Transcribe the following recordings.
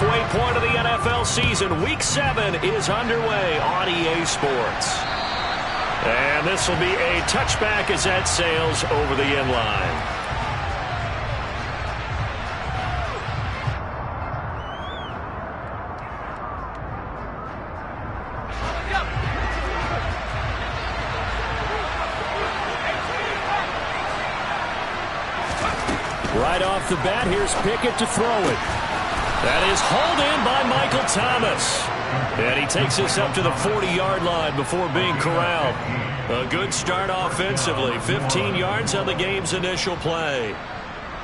halfway point of the NFL season. Week 7 is underway on EA Sports. And this will be a touchback as that sails over the end line. Right off the bat, here's Pickett to throw it. That is hauled in by Michael Thomas. And he takes us up to the 40-yard line before being corralled. A good start offensively. 15 yards on the game's initial play.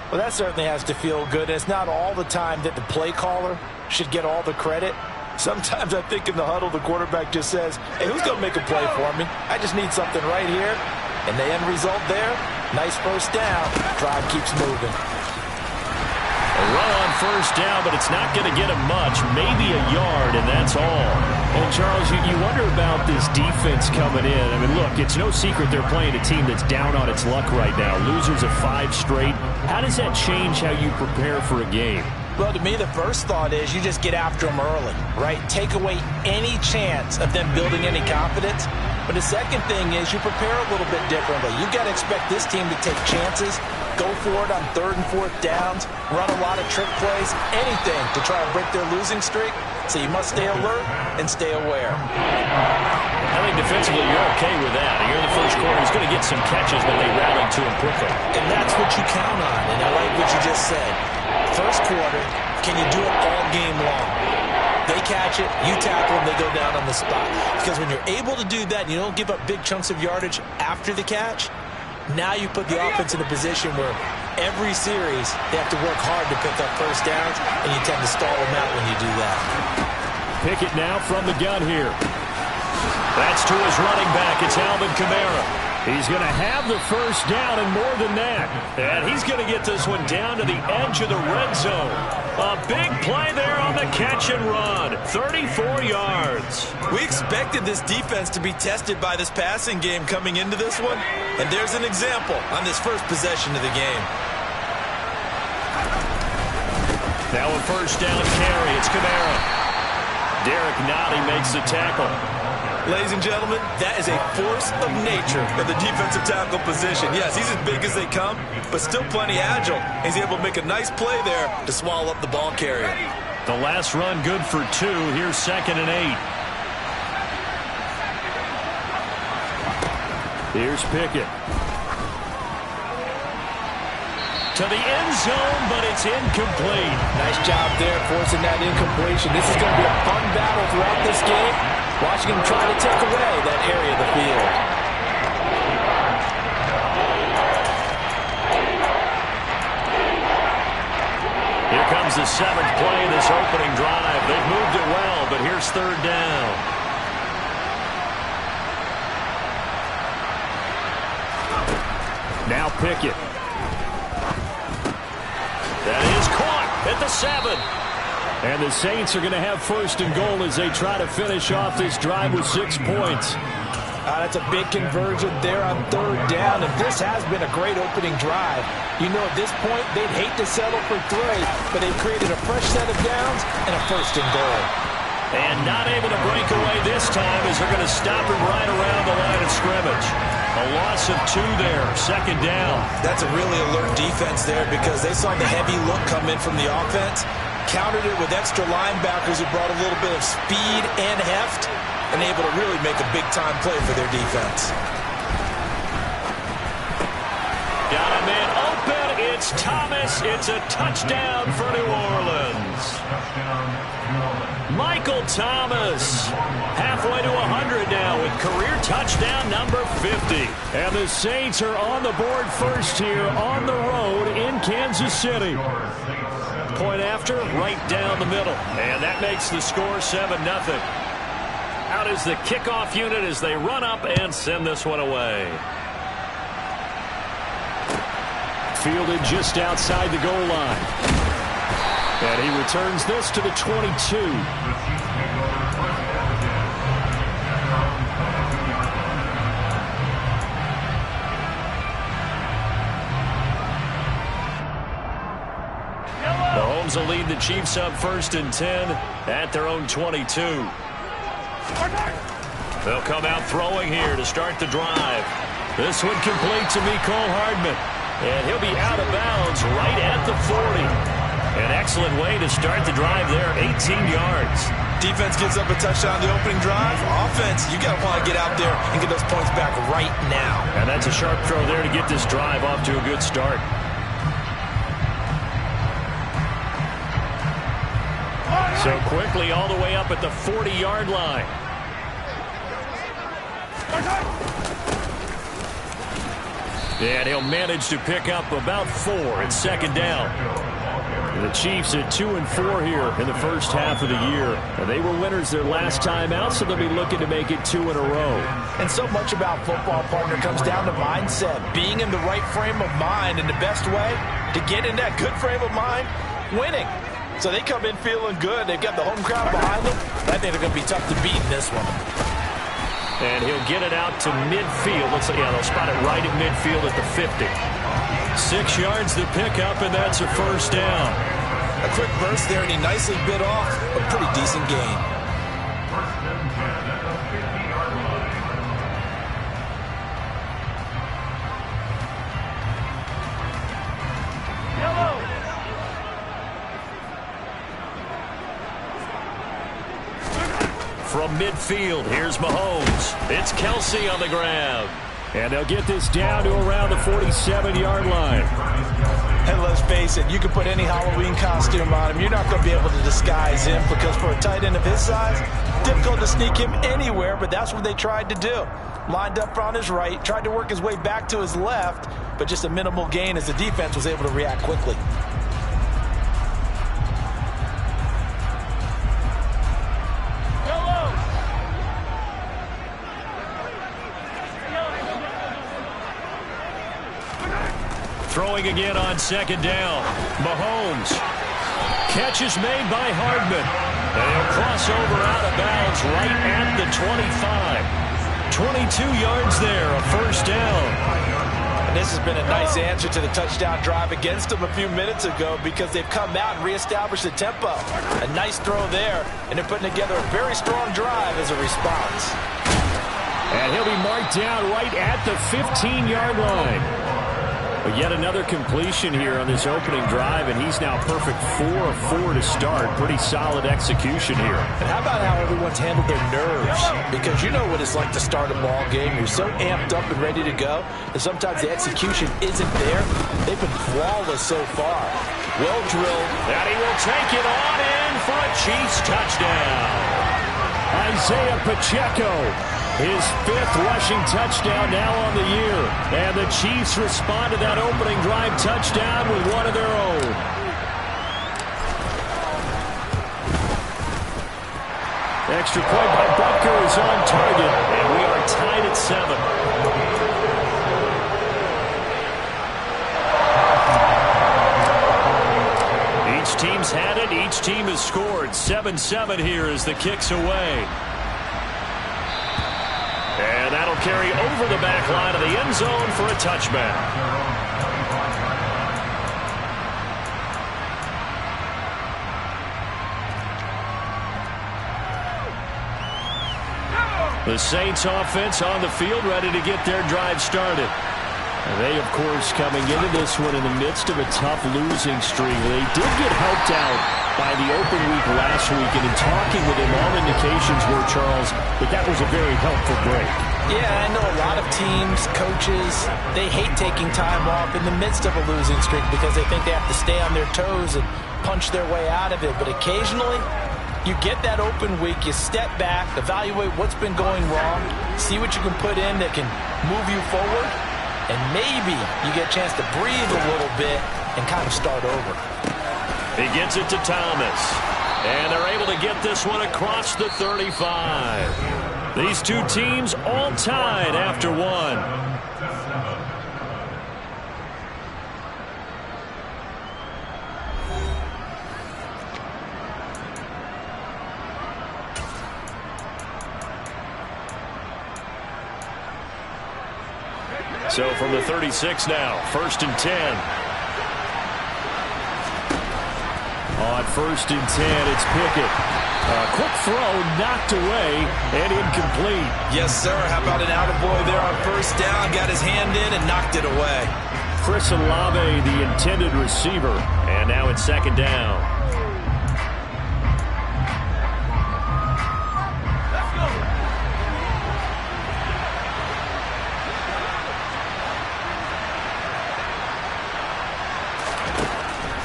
Well, that certainly has to feel good. It's not all the time that the play caller should get all the credit. Sometimes I think in the huddle, the quarterback just says, hey, who's going to make a play for me? I just need something right here. And the end result there, nice first down. Drive keeps moving. A run on first down, but it's not going to get him much. Maybe a yard, and that's all. And, Charles, you wonder about this defense coming in. I mean, look, it's no secret they're playing a team that's down on its luck right now. Losers of 5 straight. How does that change how you prepare for a game? Well, to me, the first thought is you just get after them early, right? Take away any chance of them building any confidence. But the second thing is you prepare a little bit differently. You've got to expect this team to take chances, go for it on 3rd and 4th downs, run a lot of trick plays, anything to try to break their losing streak. So you must stay alert and stay aware. I think defensively you're okay with that. Here in the first quarter, he's going to get some catches, but they rallied to him quickly. And that's what you count on, and I like what you just said. First quarter, can you do it all game long? They catch it, you tackle them, they go down on the spot. Because when you're able to do that and you don't give up big chunks of yardage after the catch, now you put the offense in a position where every series they have to work hard to pick up first downs, and you tend to stall them out when you do that. Pickett now from the gun here. That's to his running back. It's Alvin Kamara. He's going to have the first down and more than that. And he's going to get this one down to the edge of the red zone. A big play there on the catch and run. 34 yards. We expected this defense to be tested by this passing game coming into this one. And there's an example on this first possession of the game. Now a first down carry. It's Kamara. Derek Nottie makes the tackle. Ladies and gentlemen, that is a force of nature at the defensive tackle position. Yes, he's as big as they come, but still plenty agile. He's able to make a nice play there to swallow up the ball carrier. The last run good for 2. Here's 2nd and 8. Here's Pickett. To the end zone, but it's incomplete. Nice job there forcing that incompletion. This is going to be a fun battle throughout this game. Watching him try to take away that area of the field. Here comes the 7th play of this opening drive. They've moved it well, but here's 3rd down. Now Pickett. That is caught at the 7. And the Saints are going to have 1st and goal as they try to finish off this drive with 6 points. That's a big conversion there on 3rd down, and this has been a great opening drive. You know, at this point, they'd hate to settle for 3, but they've created a fresh set of downs and a 1st and goal. And not able to break away this time as they're going to stop him right around the line of scrimmage. A loss of 2 there, 2nd down. That's a really alert defense there because they saw the heavy look come in from the offense. Countered it with extra linebackers who brought a little bit of speed and heft and able to really make a big-time play for their defense. Got a man open. It's Thomas. It's a touchdown for New Orleans. Michael Thomas, halfway to 100 now with career touchdown number 50. And the Saints are on the board first here on the road in Kansas City. Point after, right down the middle. And that makes the score 7-0. Out is the kickoff unit as they run up and send this one away. Fielded just outside the goal line. And he returns this to the 22. Mahomes will lead the Chiefs up 1st and 10 at their own 22. They'll come out throwing here to start the drive. This one complete to Mecole Hardman. And he'll be out of bounds right at the 40. An excellent way to start the drive there, 18 yards. Defense gives up a touchdown the opening drive. Offense, you got to want to get out there and get those points back right now. And that's a sharp throw there to get this drive off to a good start. So quickly all the way up at the 40-yard line. And he'll manage to pick up about 4 at 2nd down. The Chiefs at 2-4 here in the first half of the year. And they were winners their last time out, so they'll be looking to make it 2 in a row. And so much about football, partner, comes down to mindset. Being in the right frame of mind, and the best way to get in that good frame of mind, winning. So they come in feeling good. They've got the home crowd behind them. I think they're going to be tough to beat in this one. And he'll get it out to midfield. Looks like, yeah, they'll spot it right at midfield at the 50. 6 yards the pickup, and that's a 1st down. A quick burst there, and he nicely bit off a pretty decent gain. From midfield, here's Mahomes. It's Kelsey on the ground. And they'll get this down to around the 47-yard line. And let's face it, you can put any Halloween costume on him. You're not going to be able to disguise him, because for a tight end of his size, difficult to sneak him anywhere, but that's what they tried to do. Lined up on his right, tried to work his way back to his left, but just a minimal gain as the defense was able to react quickly. Throwing again on 2nd down. Mahomes. Catch is made by Hardman. And he'll cross over out of bounds right at the 25. 22 yards there, a 1st down. And this has been a nice answer to the touchdown drive against them a few minutes ago, because they've come out and reestablished the tempo. A nice throw there, and they're putting together a very strong drive as a response. And he'll be marked down right at the 15-yard line. But yet another completion here on this opening drive, and he's now perfect 4 of 4 to start. Pretty solid execution here. And how about how everyone's handled their nerves? Because you know what it's like to start a ball game. You're so amped up and ready to go, and sometimes the execution isn't there. They've been flawless so far. Well drilled. And he will take it on in for a Chiefs touchdown. Isaiah Pacheco. His 5th rushing touchdown now on the year. And the Chiefs respond to that opening drive touchdown with one of their own. Extra point by Butker is on target. And we are tied at 7. Each team's had it. Each team has scored. 7-7 here as the kick's away. And that'll carry over the back line of the end zone for a touchback. The Saints offense on the field, ready to get their drive started. And they, of course, coming into this one in the midst of a tough losing streak. They did get helped out by the open week last week, and in talking with him, all indications were, Charles, that was a very helpful break. Yeah, I know a lot of teams, coaches, they hate taking time off in the midst of a losing streak because they think they have to stay on their toes and punch their way out of it. But occasionally, you get that open week, you step back, evaluate what's been going wrong, see what you can put in that can move you forward, and maybe you get a chance to breathe a little bit and kind of start over. He gets it to Thomas. And they're able to get this one across the 35. These two teams all tied after one. So from the 36 now, 1st and 10. On 1st and 10, it's Pickett. Quick throw, knocked away, and incomplete. Yes, sir. How about an attaboy there on 1st down? Got his hand in and knocked it away. Chris Olave, the intended receiver. And now it's 2nd down.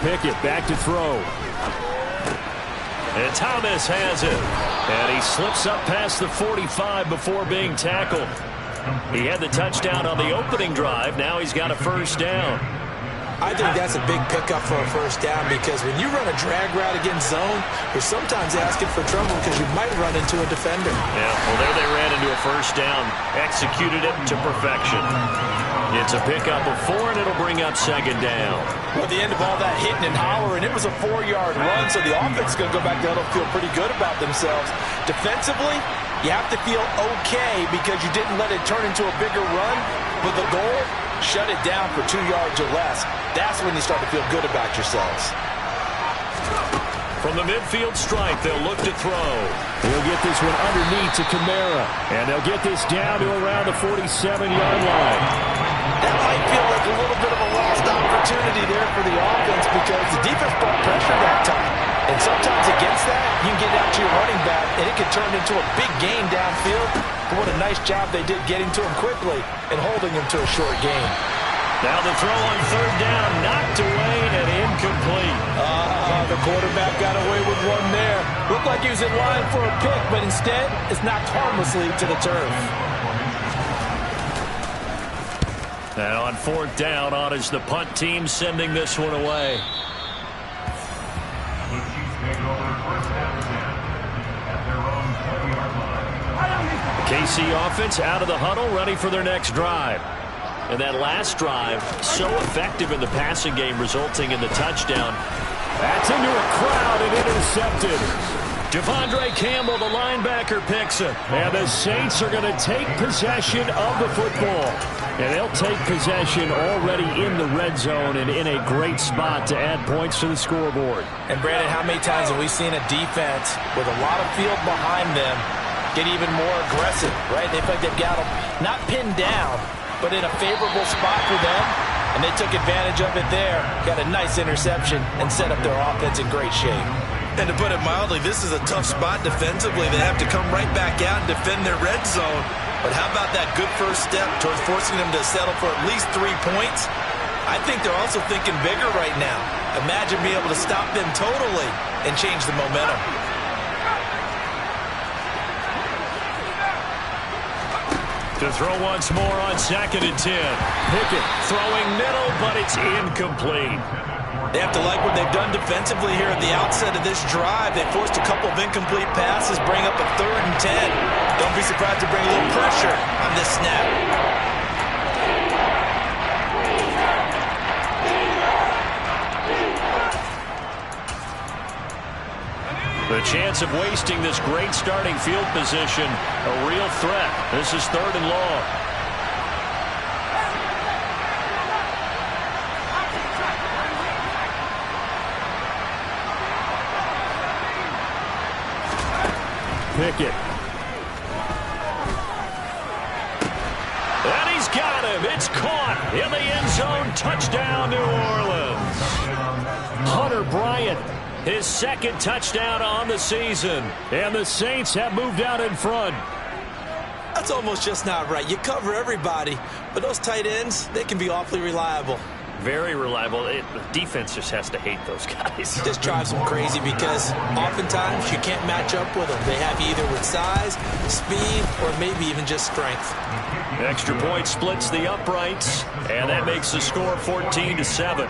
Pickett back to throw. And Thomas has it. And he slips up past the 45 before being tackled. He had the touchdown on the opening drive. Now he's got a 1st down. I think that's a big pickup for a 1st down because when you run a drag route against zone, you're sometimes asking for trouble because you might run into a defender. Yeah, well, there they ran into a 1st down. Executed it to perfection. It's a pickup of 4, and it'll bring up 2nd down. Well, at the end of all that hitting and hollering, it was a 4-yard run, so the offense is going to go back there and feel pretty good about themselves. Defensively, you have to feel okay because you didn't let it turn into a bigger run, but the goal, shut it down for 2 yards or less. That's when you start to feel good about yourselves. From the midfield stripe, they'll look to throw. He'll get this one underneath to Kamara, and they'll get this down to around the 47-yard line. That might feel like a little bit of a lost opportunity there for the offense because the defense brought pressure that time. And sometimes against that, you can get out to your running back, and it can turn into a big gain downfield. But what a nice job they did getting to him quickly and holding him to a short gain. Now the throw on 3rd down, knocked away and incomplete. The quarterback got away with one there. Looked like he was in line for a pick, but instead, it's knocked harmlessly to the turf. And on 4th down, on is the punt team sending this one away. KC offense out of the huddle, ready for their next drive. And that last drive, so effective in the passing game, resulting in the touchdown. That's into a crowd and intercepted. Devondre Campbell, the linebacker, picks it. And the Saints are going to take possession of the football. And they'll take possession already in the red zone and in a great spot to add points to the scoreboard. And, Brandon, how many times have we seen a defense with a lot of field behind them get even more aggressive, right? They feel like they've got them not pinned down, but in a favorable spot for them, and they took advantage of it there. Got a nice interception and set up their offense in great shape. And to put it mildly, this is a tough spot defensively. They have to come right back out and defend their red zone. But how about that good first step towards forcing them to settle for at least 3 points? I think they're also thinking bigger right now. Imagine being able to stop them totally and change the momentum. To throw once more on 2nd and 10. Pickett throwing middle, but it's incomplete. They have to like what they've done defensively here at the outset of this drive. They forced a couple of incomplete passes, bring up a 3rd and 10. Don't be surprised to bring a little pressure on this snap. The chance of wasting this great starting field position, a real threat. This is 3rd and long. Pickett. And he's got him. It's caught in the end zone. Touchdown, New Orleans. Hunter Bryant, his 2nd touchdown on the season. And the Saints have moved out in front. That's almost just not right. You cover everybody, but those tight ends, they can be awfully reliable. Very reliable. The defense just has to hate those guys. It just drives them crazy because oftentimes you can't match up with them. They have you either with size, speed, or maybe even just strength. Extra point splits the uprights, and that makes the score 14-7.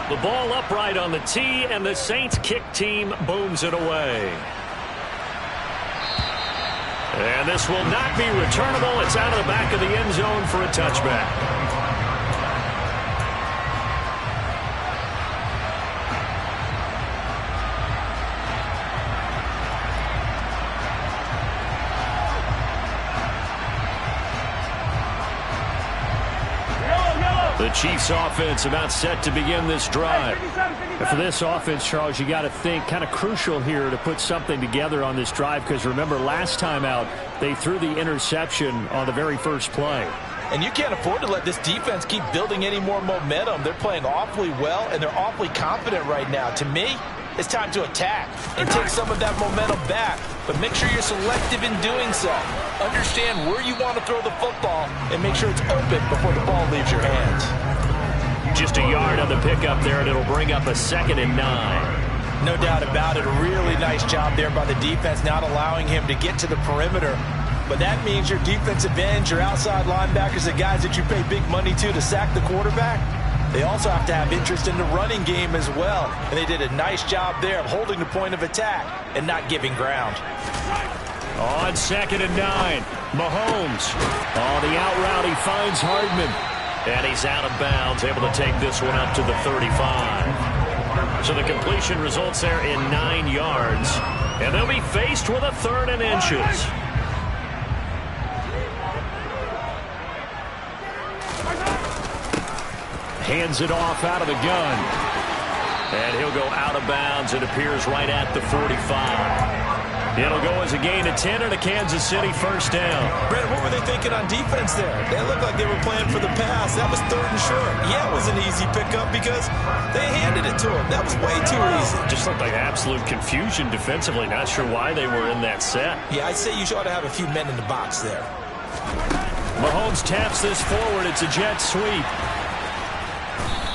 The ball upright on the tee, and the Saints kick team booms it away. And this will not be returnable. It's out of the back of the end zone for a touchback. The Chiefs offense about set to begin this drive. And for this offense, Charles, you got to think kind of crucial here to put something together on this drive, because remember last time out they threw the interception on the very first play. And you can't afford to let this defense keep building any more momentum. They're playing awfully well, and they're awfully confident right now. To me, it's time to attack and take some of that momentum back, but make sure you're selective in doing so. Understand where you want to throw the football and make sure it's open before the ball leaves your hands. Just a yard on the pickup there, and it'll bring up a 2nd and 9. No doubt about it. A really nice job there by the defense, not allowing him to get to the perimeter. But that means your defensive ends, your outside linebackers, the guys that you pay big money to sack the quarterback, they also have to have interest in the running game as well. And they did a nice job there of holding the point of attack and not giving ground. On 2nd and 9, Mahomes. On the out route, he finds Hardman. And he's out of bounds, able to take this one up to the 35. So the completion results there in 9 yards. And they'll be faced with a 3rd and inches. Hands it off out of the gun. And he'll go out of bounds. It appears right at the 45. It'll go as a gain of 10 and a Kansas City first down. Brett, what were they thinking on defense there? They looked like they were playing for the pass. That was 3rd and short. Yeah, it was an easy pickup because they handed it to him. That was way too easy. Just looked like absolute confusion defensively. Not sure why they were in that set. Yeah, I'd say you ought to have a few men in the box there. Mahomes taps this forward. It's a jet sweep.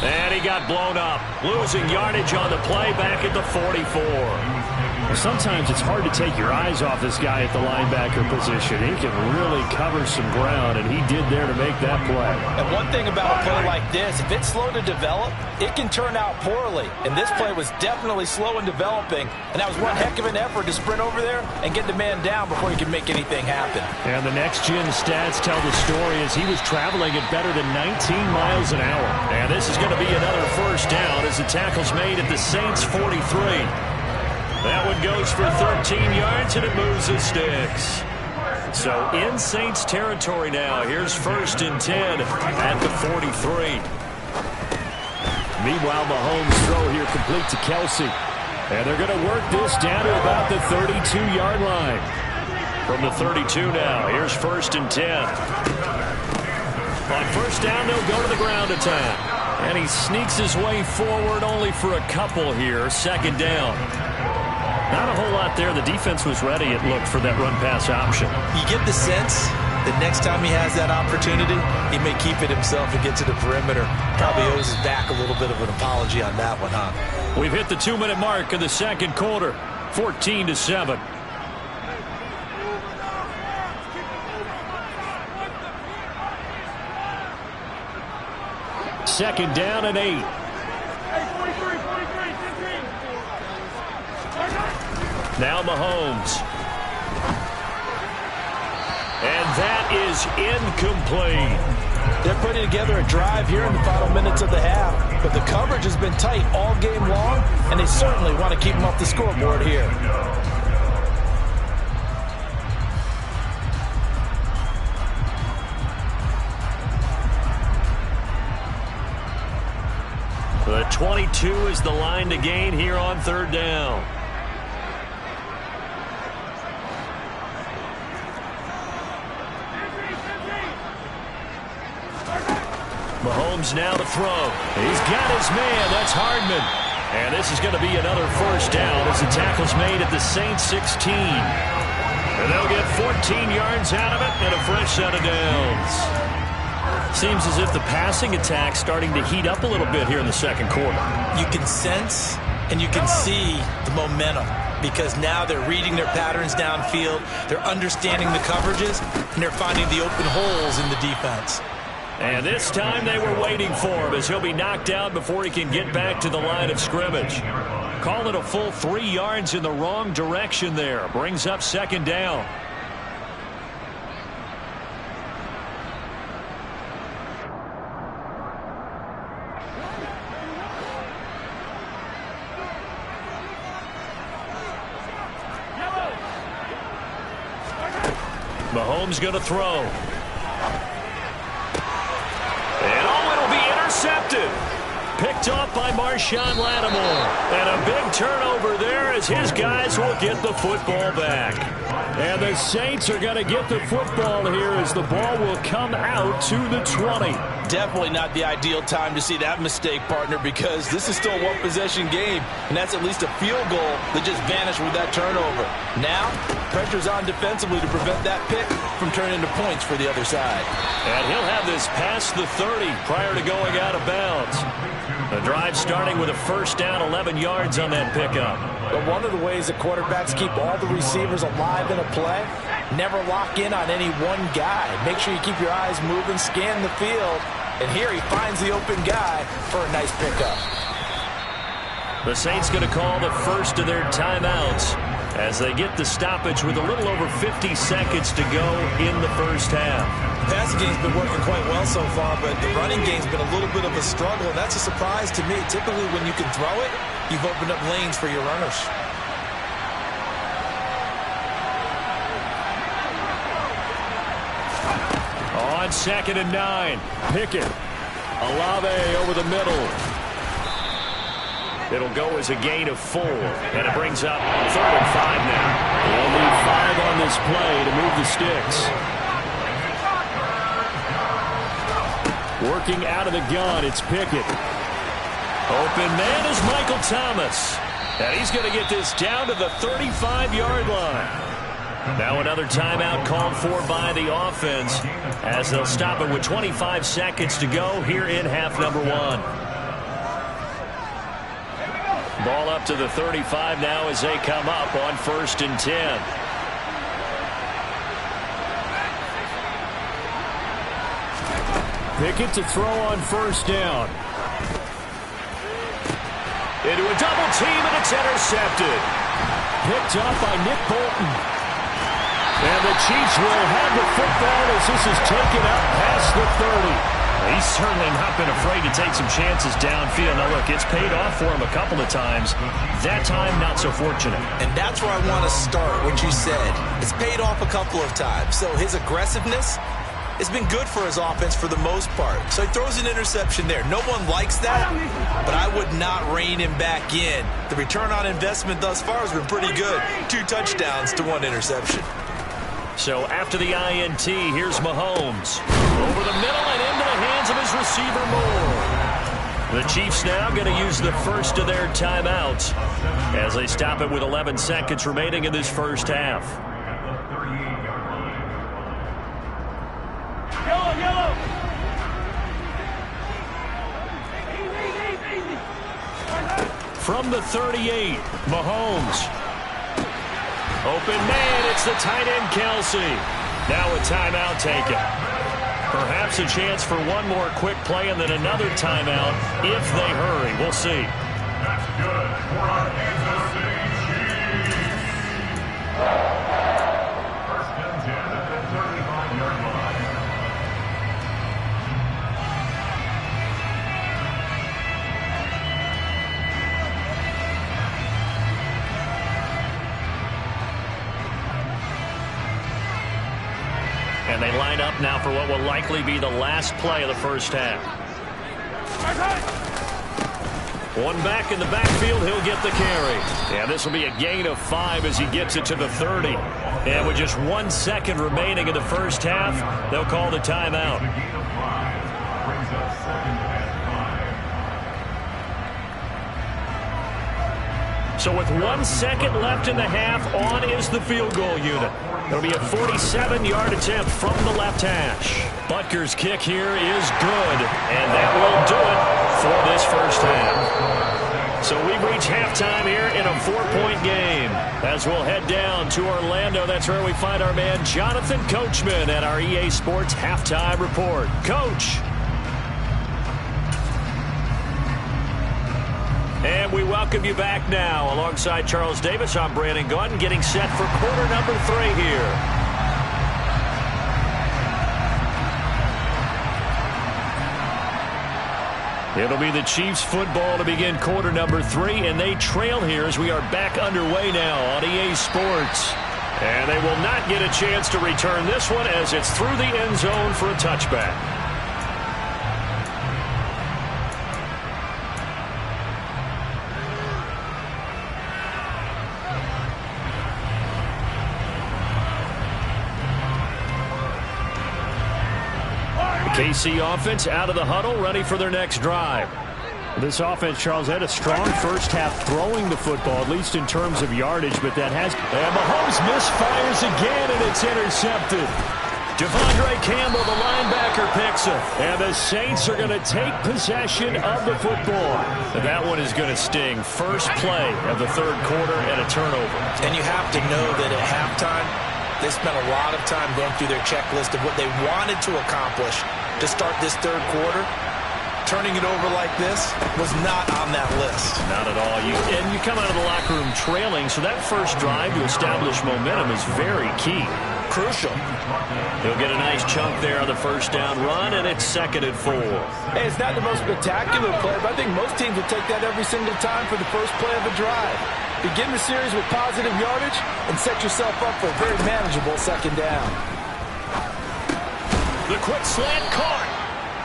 And he got blown up. Losing yardage on the play back at the 44. Well, sometimes it's hard to take your eyes off this guy at the linebacker position. He can really cover some ground, and he did there to make that play. And one thing about a play like this, if it's slow to develop, it can turn out poorly. And this play was definitely slow in developing, and that was one heck of an effort to sprint over there and get the man down before he could make anything happen. And the next-gen stats tell the story as he was traveling at better than 19 miles an hour. And this is going to be another first down as the tackle's made at the Saints' 43. That one goes for 13 yards, and it moves the sticks. So in Saints territory now. Here's 1st and 10 at the 43. Meanwhile, Mahomes' throw here complete to Kelsey. And they're going to work this down to about the 32-yard line. From the 32 now, here's 1st and 10. On first down, they'll go to the ground attack. And he sneaks his way forward only for a couple here. 2nd down. Not a whole lot there. The defense was ready, it looked, for that run-pass option. You get the sense that next time he has that opportunity, he may keep it himself and get to the perimeter. Probably owes his back a little bit of an apology on that one, huh? We've hit the 2-minute mark of the second quarter. 14-7. Second down and 8. Now Mahomes. And that is incomplete. They're putting together a drive here in the final minutes of the half. But the coverage has been tight all game long, and they certainly want to keep them off the scoreboard here. The 22 is the line to gain here on 3rd down. Mahomes now to throw. He's got his man. That's Hardman. And this is going to be another first down as the tackle's made at the Saints 16. And they'll get 14 yards out of it and a fresh set of downs. Seems as if the passing attack's starting to heat up a little bit here in the second quarter. You can sense and you can see the momentum because now they're reading their patterns downfield, they're understanding the coverages, and they're finding the open holes in the defense. And this time they were waiting for him as he'll be knocked down before he can get back to the line of scrimmage. Call it a full 3 yards in the wrong direction there. Brings up 2nd down. Mahomes going to throw. And oh, it'll be intercepted. Picked off by Marshawn Lattimore. And a big turnover there as his guys will get the football back. And the Saints are going to get the football here as the ball will come out to the 20. Definitely not the ideal time to see that mistake, partner, because this is still a one-possession game, and that's at least a field goal that just vanished with that turnover. Now, pressure's on defensively to prevent that pick from turning into points for the other side. And he'll have this past the 30 prior to going out of bounds. The drive starting with a first down, 11 yards on that pickup. But one of the ways that quarterbacks keep all the receivers alive in a play, never lock in on any one guy. Make sure you keep your eyes moving, scan the field, and here he finds the open guy for a nice pickup. The Saints going to call the first of their timeouts as they get the stoppage with a little over 50 seconds to go in the first half. The passing game's been working quite well so far, but the running game's been a little bit of a struggle, and that's a surprise to me. Typically, when you can throw it, you've opened up lanes for your runners. On 2nd and 9, Pickett. Olave over the middle. It'll go as a gain of 4, and it brings up 3rd and 5 now. They'll need 5 on this play to move the sticks. Working out of the gun, it's Pickett. Open man is Michael Thomas. And he's going to get this down to the 35-yard line. Now another timeout called for by the offense as they'll stop it with 25 seconds to go here in half number 1. Ball up to the 35 now as they come up on 1st and 10. Pickett to throw on 1st down. Into a double team, and it's intercepted. Picked up by Nick Bolton. And the Chiefs will have the football as this is taken up past the 30. He's certainly not been afraid to take some chances downfield. Now, look, it's paid off for him a couple of times. That time, not so fortunate. And that's where I want to start, what you said. It's paid off a couple of times. So his aggressiveness has been good for his offense for the most part. So he throws an interception there. No one likes that, but I would not rein him back in. The return on investment thus far has been pretty good. 2 touchdowns to 1 interception. So after the INT, here's Mahomes. Over the middle and into the hands of his receiver Moore. The Chiefs now going to use the first of their timeouts as they stop it with 11 seconds remaining in this first half. From the 38, Mahomes. Open man, it's the tight end, Kelsey. Now a timeout taken. Perhaps a chance for one more quick play and then another timeout if they hurry. We'll see. That's good for our Kansas City Chiefs. First and 10 at the 35-yard line. And they line up now for what will likely be the last play of the first half. One back in the backfield, he'll get the carry. And this will be a gain of 5 as he gets it to the 30. And with just 1 second remaining in the first half, they'll call the timeout. So with 1 second left in the half, on is the field goal unit. It'll be a 47-yard attempt from the left hash. Butker's kick here is good, and that will do it for this first half. So we've reached halftime here in a 4-point game. As we'll head down to Orlando, that's where we find our man Jonathan Coachman at our EA Sports Halftime Report. Coach. And we welcome you back now. Alongside Charles Davis, I'm Brandon Gunn, getting set for quarter number 3 here. It'll be the Chiefs football to begin quarter number 3, and they trail here as we are back underway now on EA Sports. And they will not get a chance to return this one as it's through the end zone for a touchback. KC offense out of the huddle, ready for their next drive. This offense, Charles, had a strong first half throwing the football, at least in terms of yardage, but that has... And Mahomes misfires again, and it's intercepted. Devondre Campbell, the linebacker, picks it. And the Saints are going to take possession of the football. And that one is going to sting. First play of the third quarter and a turnover. And you have to know that at halftime, they spent a lot of time going through their checklist of what they wanted to accomplish to start this third quarter. Turning it over like this was not on that list. Not at all. And you come out of the locker room trailing, so that first drive to establish momentum is very key. Crucial. He'll get a nice chunk there on the first down run, and it's 2nd and 4. Hey, it's not the most spectacular play, but I think most teams will take that every single time for the first play of a drive. Begin the series with positive yardage and set yourself up for a very manageable second down. The quick slant caught.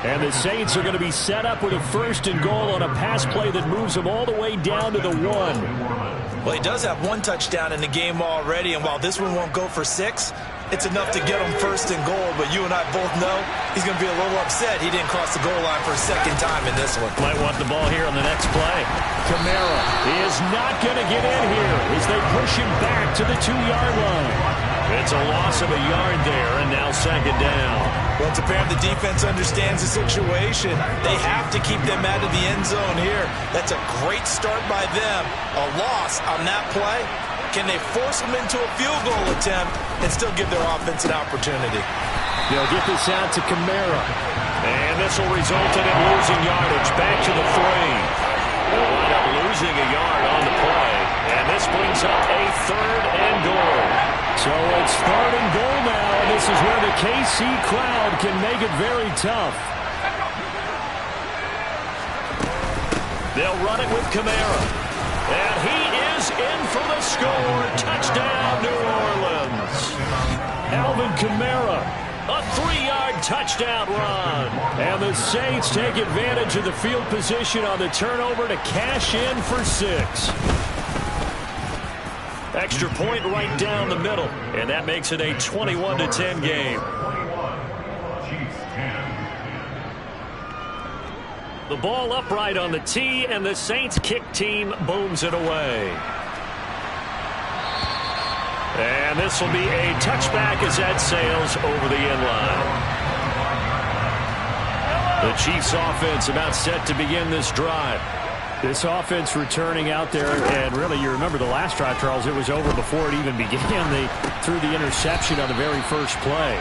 And the Saints are going to be set up with a 1st and goal on a pass play that moves them all the way down to the 1. Well, he does have 1 touchdown in the game already, and while this one won't go for 6, it's enough to get him 1st and goal. But you and I both know he's going to be a little upset he didn't cross the goal line for a 2nd time in this one. Might want the ball here on the next play. Kamara is not going to get in here as they push him back to the 2-yard line. It's a loss of a yard there, and now 2nd down. Well, it's apparent the defense understands the situation. They have to keep them out of the end zone here. That's a great start by them. A loss on that play. Can they force them into a field goal attempt and still give their offense an opportunity? They'll get this out to Kamara. And this will result in him losing yardage. Back to the 3. They'll wind up losing a yard on the play. And this brings up a 3rd and goal. So it's 3rd and goal now, and this is where the KC crowd can make it very tough. They'll run it with Kamara. And he is in for the score. Touchdown, New Orleans. Alvin Kamara, a 3-yard touchdown run. And the Saints take advantage of the field position on the turnover to cash in for 6. Extra point right down the middle, and that makes it a 21-10 game. The ball upright on the tee, and the Saints kick team booms it away. And this will be a touchback as that sails over the end line. The Chiefs offense about set to begin this drive. This offense returning out there, and really, you remember the last drive, Charles, it was over before it even began. They threw the interception on the very first play.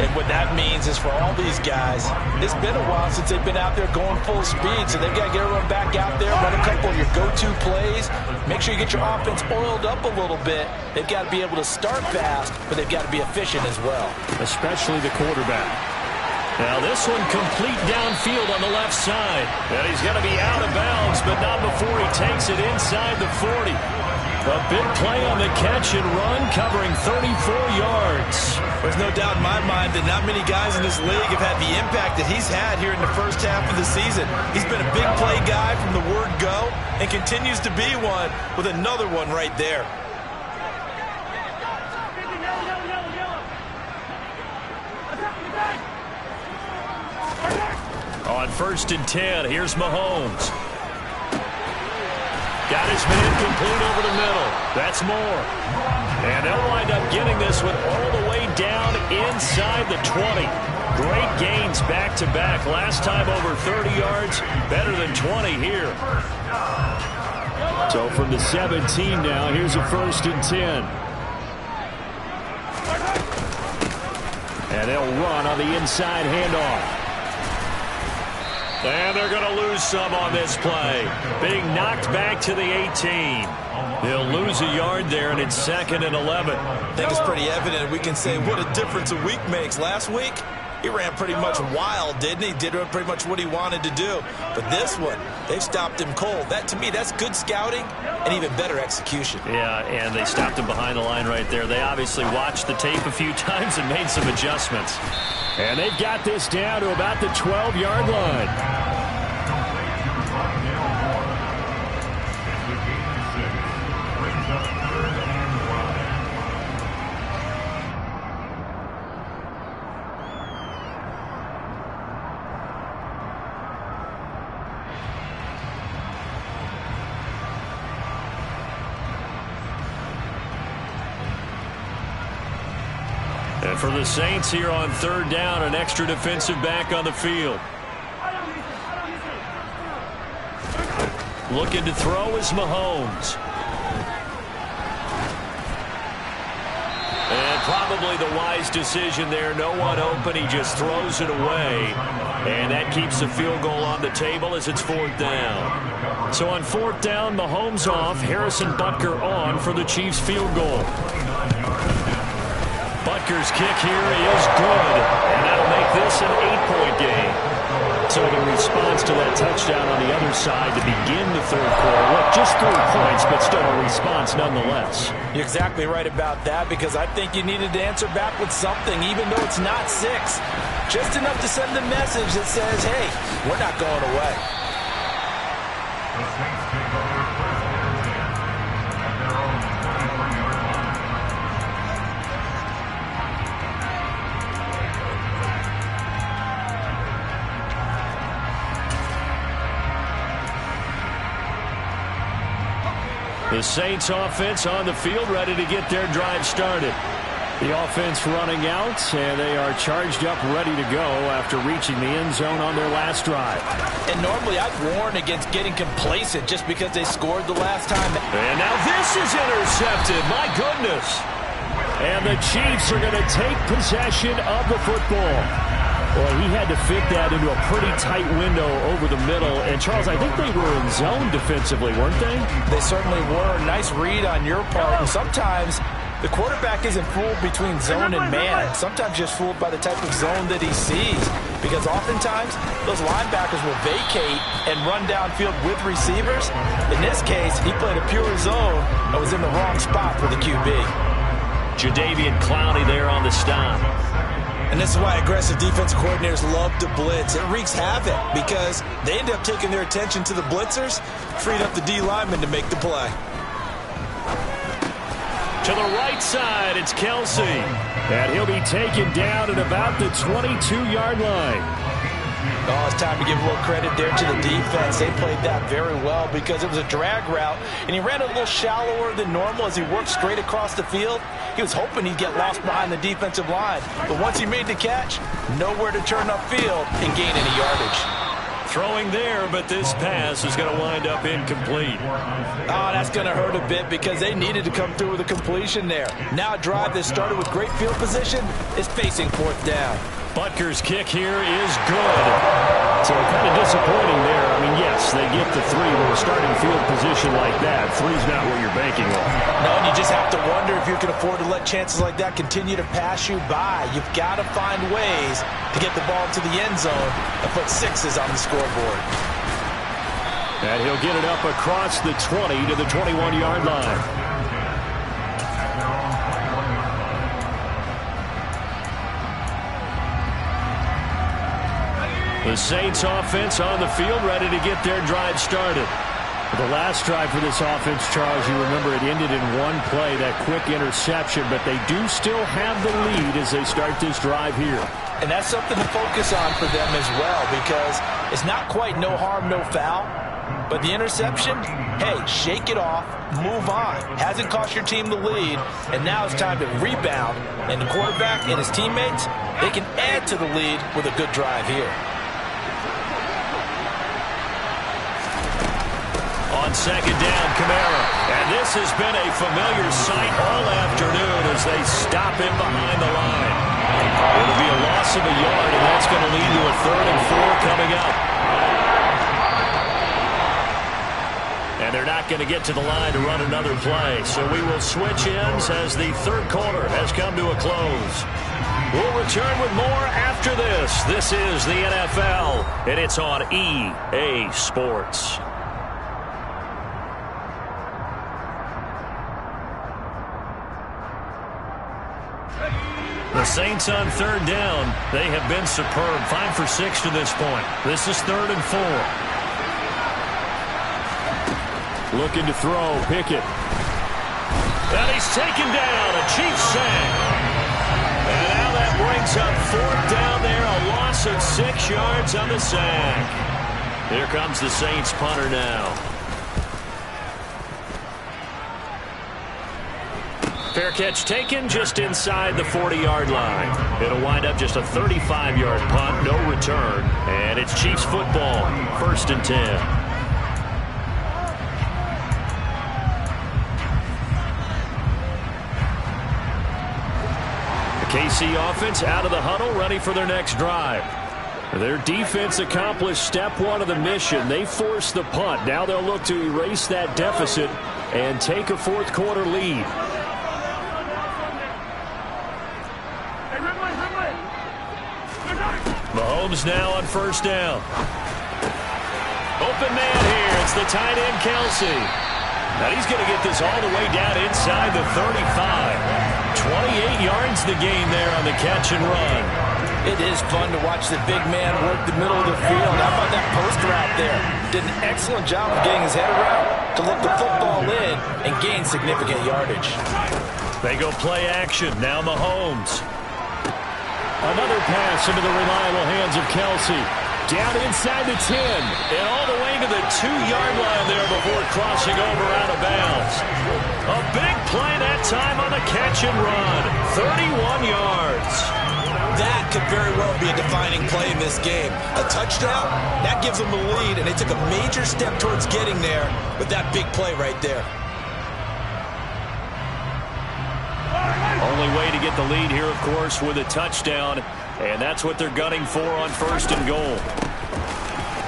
And what that means is for all these guys, it's been a while since they've been out there going full speed, so they've got to get everyone back out there, run a couple of your go-to plays, make sure you get your offense oiled up a little bit. They've got to be able to start fast, but they've got to be efficient as well. Especially the quarterback. Now this one complete downfield on the left side. And he's going to be out of bounds, but not before he takes it inside the 40. A big play on the catch and run, covering 34 yards. There's no doubt in my mind that not many guys in this league have had the impact that he's had here in the first half of the season. He's been a big play guy from the word go and continues to be one with another one right there. On 1st and 10, here's Mahomes. Got his man complete over the middle. That's more. And they'll wind up getting this one all the way down inside the 20. Great gains back-to-back. Last time over 30 yards, better than 20 here. So from the 17 now, here's a 1st and 10. And they'll run on the inside handoff. And they're going to lose some on this play. Being knocked back to the 18. They'll lose a yard there, and it's 2nd and 11. I think it's pretty evident we can say what a difference a week makes. Last week, he ran pretty much wild, didn't he? Did pretty much what he wanted to do. But this one, they've stopped him cold. That, to me, that's good scouting and even better execution. Yeah, and they stopped him behind the line right there. They obviously watched the tape a few times and made some adjustments. And they've got this down to about the 12-yard line. And for the Saints here on third down, an extra defensive back on the field. Looking to throw is Mahomes. And probably the wise decision there. No one open. He just throws it away. And that keeps the field goal on the table as it's fourth down. So on fourth down, Mahomes off. Harrison Butker on for the Chiefs field goal. Butker's kick here is good. And that'll make this an 8-point game. So the response to that touchdown on the other side to begin the third quarter. Look, just 3 points, but still a response nonetheless. You're exactly right about that, because I think you needed to answer back with something, even though it's not 6. Just enough to send a message that says, hey, we're not going away. The Saints offense on the field, ready to get their drive started. The offense running out, and they are charged up, ready to go after reaching the end zone on their last drive. And normally I'd warn against getting complacent just because they scored the last time. And now this is intercepted. My goodness. And the Chiefs are going to take possession of the football. Well, he had to fit that into a pretty tight window over the middle. And, Charles, I think they were in zone defensively, weren't they? They certainly were. Nice read on your part. And sometimes the quarterback isn't fooled between zone and man. Sometimes just fooled by the type of zone that he sees. Because oftentimes those linebackers will vacate and run downfield with receivers. In this case, he played a pure zone and was in the wrong spot for the QB. Jadeveon Clowney there on the stop. And this is why aggressive defensive coordinators love to blitz. It wreaks havoc because they end up taking their attention to the blitzers, freed up the D lineman to make the play. To the right side, it's Kelsey. And he'll be taken down at about the 22-yard line. Oh, it's time to give a little credit there to the defense. They played that very well because it was a drag route, and he ran a little shallower than normal as he worked straight across the field. He was hoping he'd get lost behind the defensive line, but once he made the catch, nowhere to turn upfield and gain any yardage. Throwing there, but this pass is going to wind up incomplete. Oh, that's going to hurt a bit because they needed to come through with a completion there. Now a drive that started with great field position is facing fourth down. Butker's kick here is good. So kind of disappointing there. I mean, yes, they get the 3 with a starting field position like that. 3's not what you're banking on. No, and you just have to wonder if you can afford to let chances like that continue to pass you by. You've got to find ways to get the ball to the end zone and put 6s on the scoreboard. And he'll get it up across the 20 to the 21-yard line. The Saints offense on the field, ready to get their drive started. The last drive for this offense, Charles, you remember it ended in one play, that quick interception, but they do still have the lead as they start this drive here. And that's something to focus on for them as well, because it's not quite no harm, no foul. But the interception, hey, shake it off, move on. Hasn't cost your team the lead, and now it's time to rebound. And the quarterback and his teammates, they can add to the lead with a good drive here. On second down, Kamara. And this has been a familiar sight all afternoon as they stop him behind the line. It'll be a loss of a yard, and that's going to lead to a 3rd and 4 coming up. And they're not going to get to the line to run another play. So we will switch ends as the third quarter has come to a close. We'll return with more after this. This is the NFL, and it's on EA Sports. The Saints on third down. They have been superb. 5 for 6 to this point. This is 3rd and 4. Looking to throw. Pickett. And he's taken down. A Chiefs sack. And now that brings up 4th down there. A loss of 6 yards on the sack. Here comes the Saints punter now. Fair catch taken just inside the 40-yard line. It'll wind up just a 35-yard punt, no return. And it's Chiefs football, 1st and 10. The KC offense out of the huddle, ready for their next drive. Their defense accomplished step one of the mission. They forced the punt. Now they'll look to erase that deficit and take a fourth-quarter lead. Mahomes now on 1st down. Open man here. It's the tight end, Kelsey. Now he's going to get this all the way down inside the 35. 28 yards the gain there on the catch and run. It is fun to watch the big man work the middle of the field. How about that post route there? Did an excellent job of getting his head around to look the football in and gain significant yardage. They go play action. Now Mahomes. Another pass into the reliable hands of Kelsey. Down inside the 10. And all the way to the 2-yard line there before crossing over out of bounds. A big play that time on the catch and run. 31 yards. That could very well be a defining play in this game. A touchdown, that gives them the lead, and they took a major step towards getting there with that big play right there. Only way to get the lead here, of course, with a touchdown, and that's what they're gunning for on 1st and goal.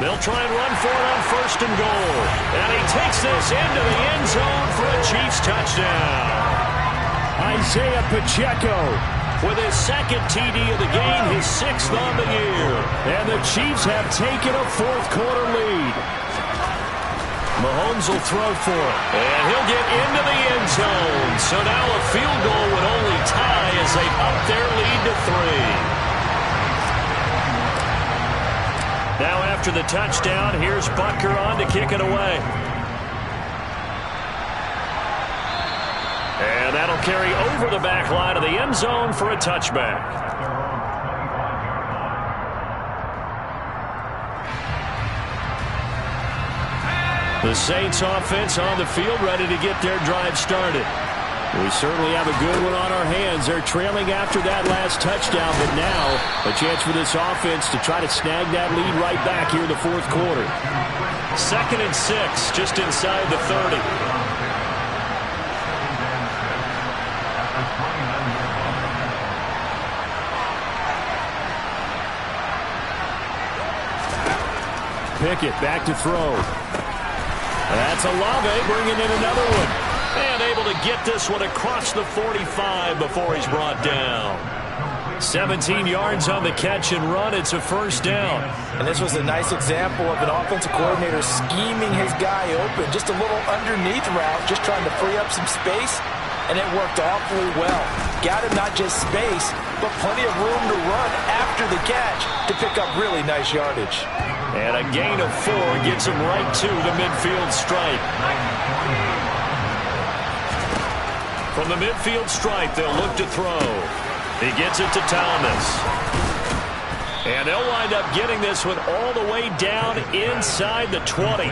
They'll try and run for it on 1st and goal, and he takes this into the end zone for a Chiefs touchdown. Isaiah Pacheco with his 2nd TD of the game, his 6th on the year. And the Chiefs have taken a fourth-quarter lead. Mahomes will throw for it, and he'll get into the end zone. So now a field goal would only tie as they up their lead to 3. Now after the touchdown, here's Butker on to kick it away. And that'll carry over the back line of the end zone for a touchback. The Saints offense on the field, ready to get their drive started. We certainly have a good one on our hands. They're trailing after that last touchdown, but now a chance for this offense to try to snag that lead right back here in the fourth quarter. 2nd and 6, just inside the 30. Pickett back to throw. That's Olave bringing in another one. And able to get this one across the 45 before he's brought down. 17 yards on the catch and run. It's a 1st down. And this was a nice example of an offensive coordinator scheming his guy open. Just a little underneath route, just trying to free up some space. And it worked awfully well. Got him not just space, but plenty of room to run after the catch to pick up really nice yardage. And a gain of 4 gets him right to the midfield stripe. From the midfield stripe, they'll look to throw. He gets it to Thomas. And they'll wind up getting this one all the way down inside the 20.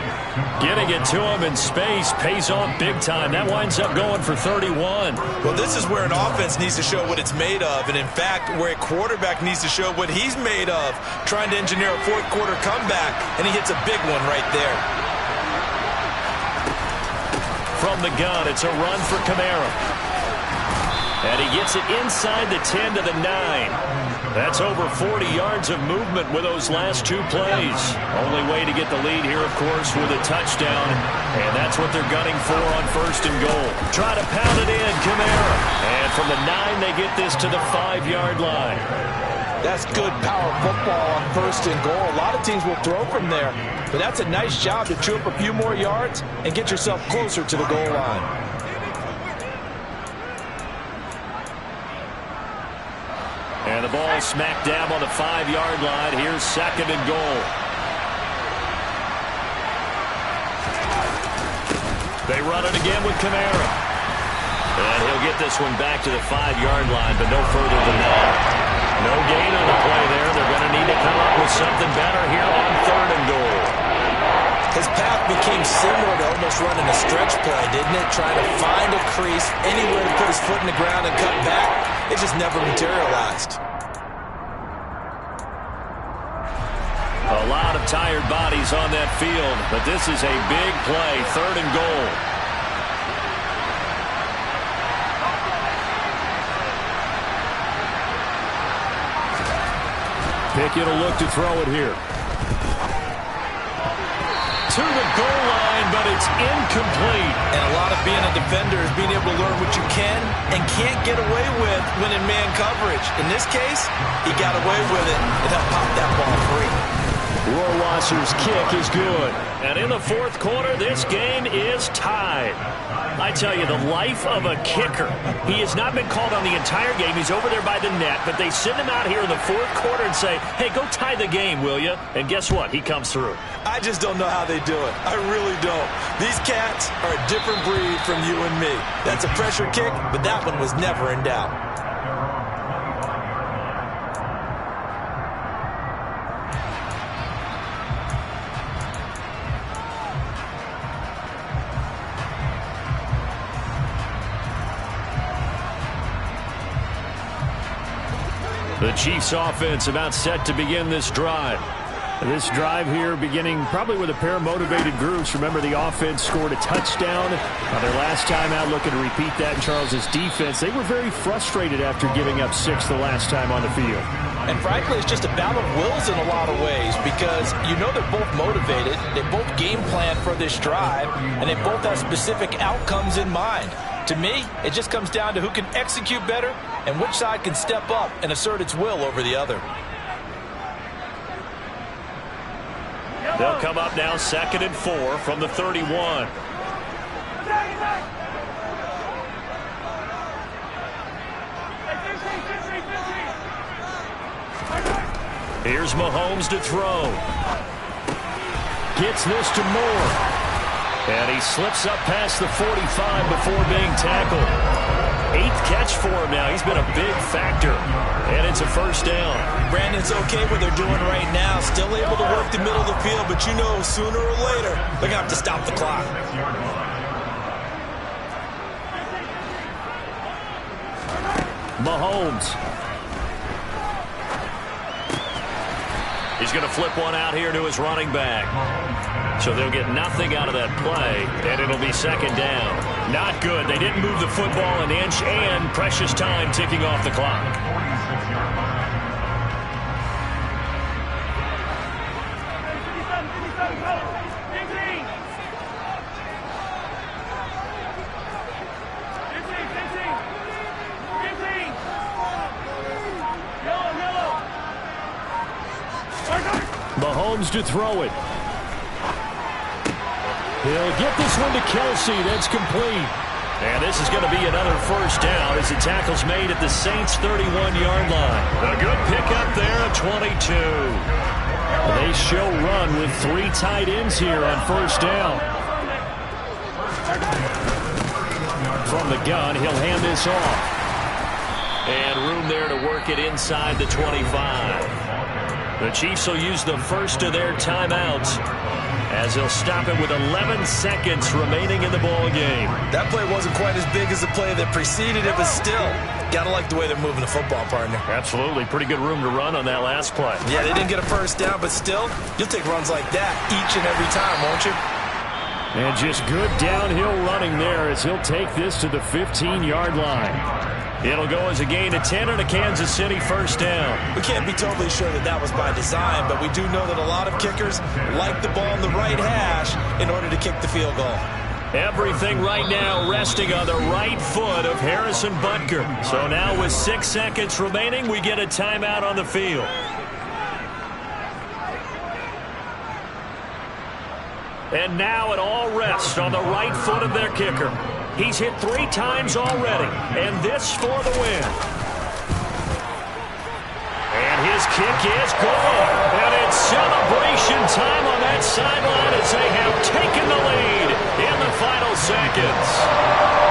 Getting it to him in space pays off big time. That winds up going for 31. Well, this is where an offense needs to show what it's made of, and in fact, where a quarterback needs to show what he's made of, trying to engineer a fourth-quarter comeback, and he hits a big one right there. From the gun, it's a run for Kamara. And he gets it inside the 10 to the 9. That's over 40 yards of movement with those last 2 plays. Only way to get the lead here, of course, with a touchdown. And that's what they're gunning for on 1st and goal. Try to pound it in, Kamara. And from the 9, they get this to the 5-yard line. That's good power football on 1st and goal. A lot of teams will throw from there. But that's a nice job to chew up a few more yards and get yourself closer to the goal line. And the ball smack dab on the 5-yard line. Here's 2nd and goal. They run it again with Kamara. And he'll get this one back to the 5-yard line, but no further than that. No gain on the play there. They're going to need to come up with something better here on 3rd and goal. His path became similar to almost running a stretch play, didn't it? Trying to find a crease, anywhere to put his foot in the ground and cut back. It just never materialized. A lot of tired bodies on that field, but this is a big play, 3rd and goal. Pickett will look to throw it here. To the goal line, but it's incomplete. And a lot of being a defender is being able to learn what you can and can't get away with when in man coverage. In this case, he got away with it and helped pop that ball free. Rohrwasser's kick is good. And in the 4th quarter, this game is tied. I tell you, the life of a kicker. He has not been called on the entire game. He's over there by the net, but they send him out here in the 4th quarter and say, hey, go tie the game, will you? And guess what? He comes through. I just don't know how they do it. I really don't. These cats are a different breed from you and me. That's a pressure kick, but that one was never in doubt. The Chiefs offense about set to begin this drive. This drive here beginning probably with a pair of motivated groups. Remember, the offense scored a touchdown on their last time out, looking to repeat that in Charles's defense. They were very frustrated after giving up 6 the last time on the field. And frankly, it's just a battle of wills in a lot of ways because you know they're both motivated. They both game plan for this drive, and they both have specific outcomes in mind. To me, it just comes down to who can execute better and which side can step up and assert its will over the other. They'll come up now 2nd and 4 from the 31. Here's Mahomes to throw. Gets this to Moore. And he slips up past the 45 before being tackled. 8th catch for him now. He's been a big factor. And it's a 1st down. Brandon's okay what they're doing right now. Still able to work the middle of the field, but you know sooner or later they're going to have to stop the clock. Mahomes. He's going to flip one out here to his running back. So they'll get nothing out of that play, and it'll be 2nd down. Not good. They didn't move the football an inch, and precious time ticking off the clock. Mahomes to throw it. He'll get this one to Kelsey. That's complete. And this is going to be another 1st down as the tackle's made at the Saints' 31-yard line. A good pickup there at 22. They show run with 3 tight ends here on 1st down. From the gun, he'll hand this off. And room there to work it inside the 25. The Chiefs will use the 1st of their timeouts as they'll stop it with 11 seconds remaining in the ball game. That play wasn't quite as big as the play that preceded it, but still, gotta like the way they're moving the football, partner. Absolutely. Pretty good room to run on that last play. Yeah, they didn't get a 1st down, but still, you'll take runs like that each and every time, won't you? And just good downhill running there as he'll take this to the 15-yard line. It'll go as a gain of 10 and a Kansas City 1st down. We can't be totally sure that that was by design, but we do know that a lot of kickers like the ball in the right hash in order to kick the field goal. Everything right now resting on the right foot of Harrison Butker. So now with 6 seconds remaining, we get a timeout on the field. And now it all rests on the right foot of their kicker. He's hit 3 times already, and this for the win. And his kick is good. And it's celebration time on that sideline as they have taken the lead in the final seconds.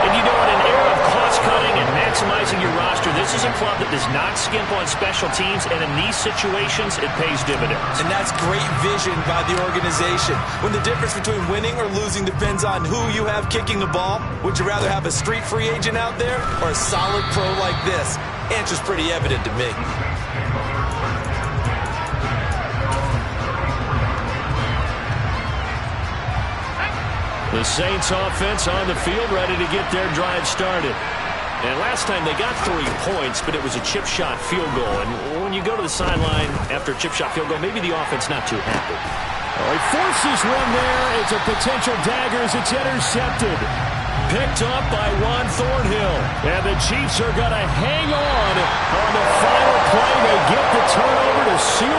And you know, in an era of cost-cutting and maximizing your roster, this is a club that does not skimp on special teams, and in these situations, it pays dividends. And that's great vision by the organization. When the difference between winning or losing depends on who you have kicking the ball, would you rather have a street free agent out there or a solid pro like this? Answer's pretty evident to me. The Saints offense on the field, ready to get their drive started. And last time they got 3 points, but it was a chip shot field goal. And when you go to the sideline after a chip shot field goal, maybe the offense not too happy. Well, he forces one there. It's a potential dagger as it's intercepted. Picked up by Juan Thornhill. And the Chiefs are going to hang on the final play. They get the turnover to seal